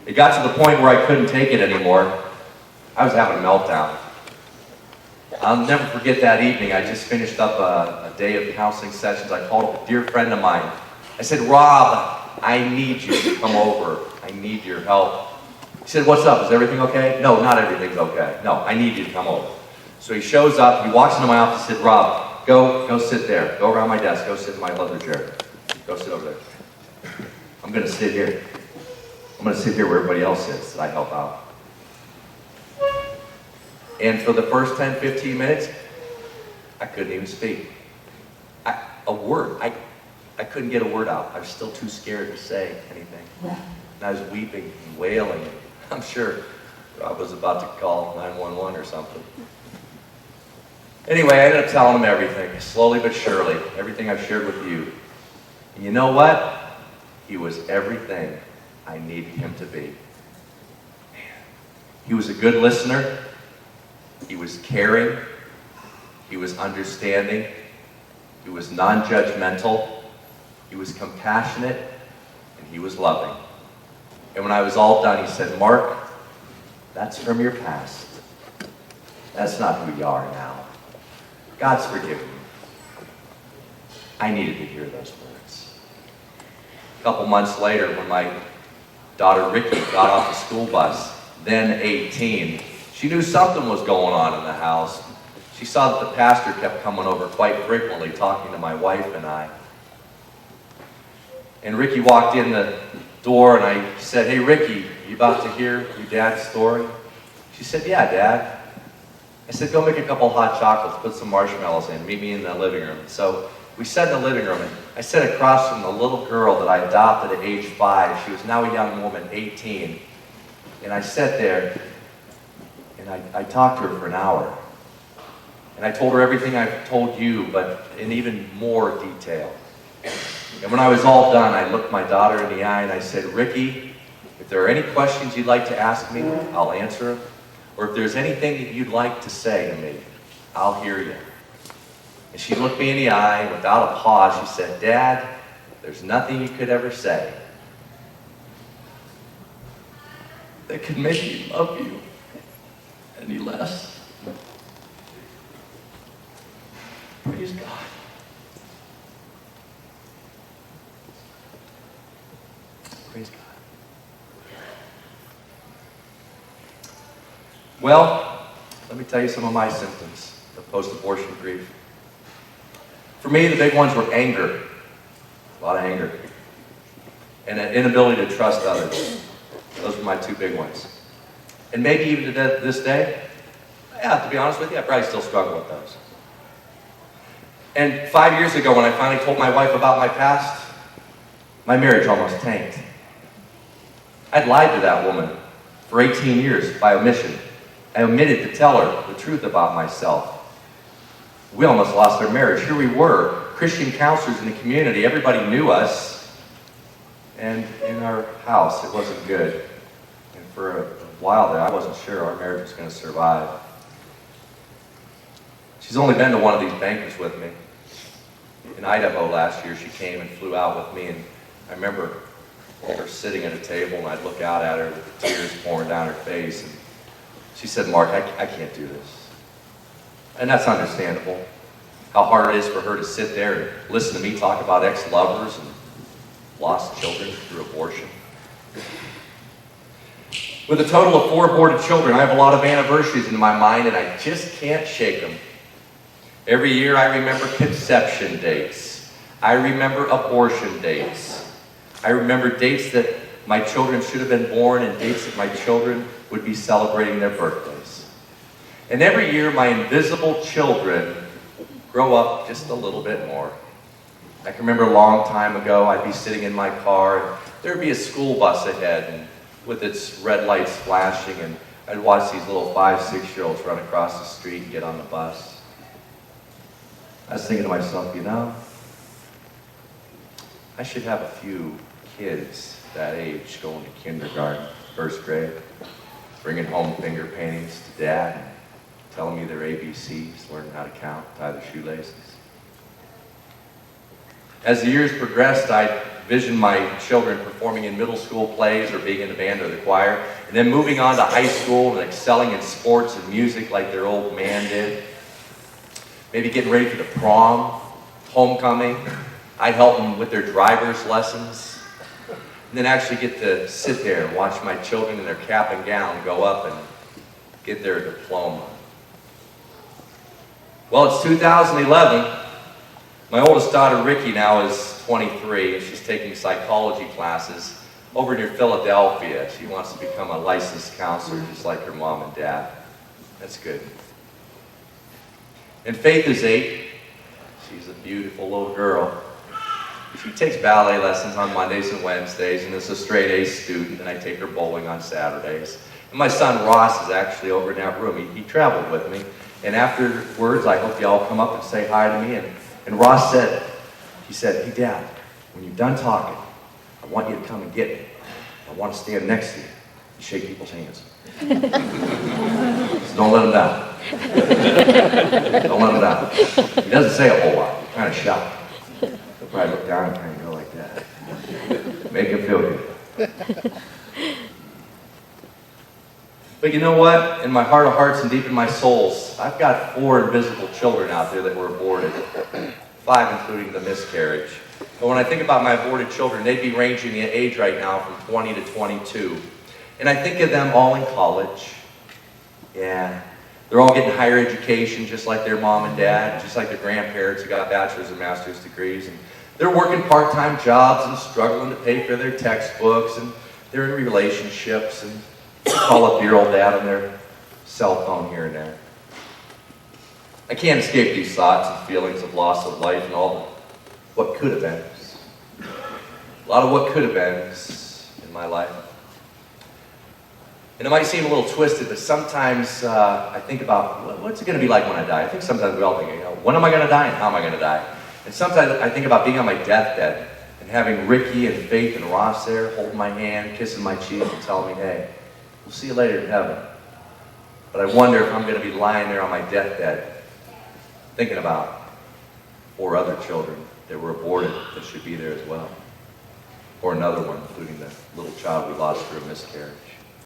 It got to the point where I couldn't take it anymore. I was having a meltdown. I'll never forget that evening. I just finished up a day of counseling sessions. I called up a dear friend of mine. I said, Rob, I need you to come over. I need your help. He said, what's up? Is everything okay? No, not everything's okay. No, I need you to come over. So he shows up, he walks into my office and said, Rob, go sit there. Go around my desk. Go sit in my leather chair. Go sit over there. I'm going to sit here. I'm going to sit here where everybody else sits that I help out. And for the first 10, 15 minutes, I couldn't even speak. A word. I couldn't get a word out. I was still too scared to say anything. And I was weeping and wailing. I'm sure Rob was about to call 911 or something. Anyway, I ended up telling him everything, slowly but surely, everything I've shared with you. And you know what? He was everything I needed him to be. He was a good listener. He was caring. He was understanding. He was non-judgmental. He was compassionate. And he was loving. And when I was all done, he said, Mark, that's from your past. That's not who you are now. God's forgiven you. I needed to hear those words. A couple months later, when my daughter Ricky got off the school bus, then 18, she knew something was going on in the house. She saw that the pastor kept coming over quite frequently, talking to my wife and I. And Ricky walked in the door and I said, hey Ricky, you about to hear your dad's story? She said, yeah, Dad. I said, go make a couple hot chocolates, put some marshmallows in, meet me in the living room. So we sat in the living room and I sat across from the little girl that I adopted at age 5. She was now a young woman, 18. And I sat there and I talked to her for an hour. And I told her everything I've told you, but in even more detail. And when I was all done, I looked my daughter in the eye and I said, Ricky, if there are any questions you'd like to ask me, I'll answer them. Or if there's anything that you'd like to say to me, I'll hear you. And she looked me in the eye, and without a pause, she said, Dad, there's nothing you could ever say that could make me love you any less. Praise God. Praise God. Well, let me tell you some of my symptoms of post-abortion grief. For me, the big ones were anger, a lot of anger, and an inability to trust others. Those were my two big ones. And maybe even to this day, yeah, to be honest with you, I probably still struggle with those. And 5 years ago, when I finally told my wife about my past, my marriage almost tanked. I'd lied to that woman for 18 years by omission. I omitted to tell her the truth about myself. We almost lost our marriage. Here we were, Christian counselors in the community. Everybody knew us. And in our house, it wasn't good. And for a while there, I wasn't sure our marriage was going to survive. She's only been to one of these bankers with me. In Idaho last year, she came and flew out with me. And I remember her sitting at a table, and I'd look out at her with the tears pouring down her face. And she said, Mark, I can't do this. And that's understandable. How hard it is for her to sit there and listen to me talk about ex-lovers and lost children through abortion. With a total of 4 aborted children, I have a lot of anniversaries in my mind, and I just can't shake them. Every year I remember conception dates. I remember abortion dates. I remember dates that my children should have been born and dates that my children would be celebrating their birthdays. And every year my invisible children grow up just a little bit more. I can remember a long time ago, I'd be sitting in my car and there'd be a school bus ahead and with its red lights flashing, and I'd watch these little 5, 6-year-olds run across the street and get on the bus. I was thinking to myself, you know, I should have a few kids that age going to kindergarten, 1st grade, bringing home finger paintings to Dad, and telling me their ABCs, learning how to count, tie their shoelaces. As the years progressed, I vision my children performing in middle school plays or being in the band or the choir, and then moving on to high school and excelling in sports and music like their old man did. Maybe getting ready for the prom, homecoming. I'd help them with their driver's lessons. And then actually get to sit there and watch my children in their cap and gown go up and get their diploma. Well, it's 2011. My oldest daughter, Ricky, now is 23, and she's taking psychology classes over near Philadelphia. She wants to become a licensed counselor just like her mom and dad. That's good. And Faith is 8. She's a beautiful little girl. She takes ballet lessons on Mondays and Wednesdays and is a straight A student, and I take her bowling on Saturdays. And my son Ross is actually over in that room. He traveled with me. And afterwards, I hope you all come up and say hi to me. And Ross said, he said, "Hey Dad, when you're done talking, I want you to come and get me. I want to stand next to you and shake people's hands." So don't let him down. Don't let him down. He doesn't say a whole lot. He's kind of shy. He'll probably look down and kind of go like that. Make him feel good. But you know what? In my heart of hearts and deep in my souls, I've got 4 invisible children out there that were aborted. 5 including the miscarriage. But when I think about my aborted children, they'd be ranging in age right now from 20 to 22. And I think of them all in college. Yeah. They're all getting higher education just like their mom and dad, just like their grandparents who got bachelor's and master's degrees. And they're working part-time jobs and struggling to pay for their textbooks, and they're in relationships, and they call up your old dad on their cell phone here and there. I can't escape these thoughts and feelings of loss of life and all the what could have been. A lot of what could have been in my life. And it might seem a little twisted, but sometimes I think about what's it going to be like when I die. I think sometimes we all think, when am I going to die and how am I going to die? And sometimes I think about being on my deathbed and having Ricky and Faith and Ross there holding my hand, kissing my cheek and telling me, "Hey, we'll see you later in heaven." But I wonder if I'm going to be lying there on my deathbed thinking about 4 other children that were aborted that should be there as well. Or another one, including the little child we lost through a miscarriage.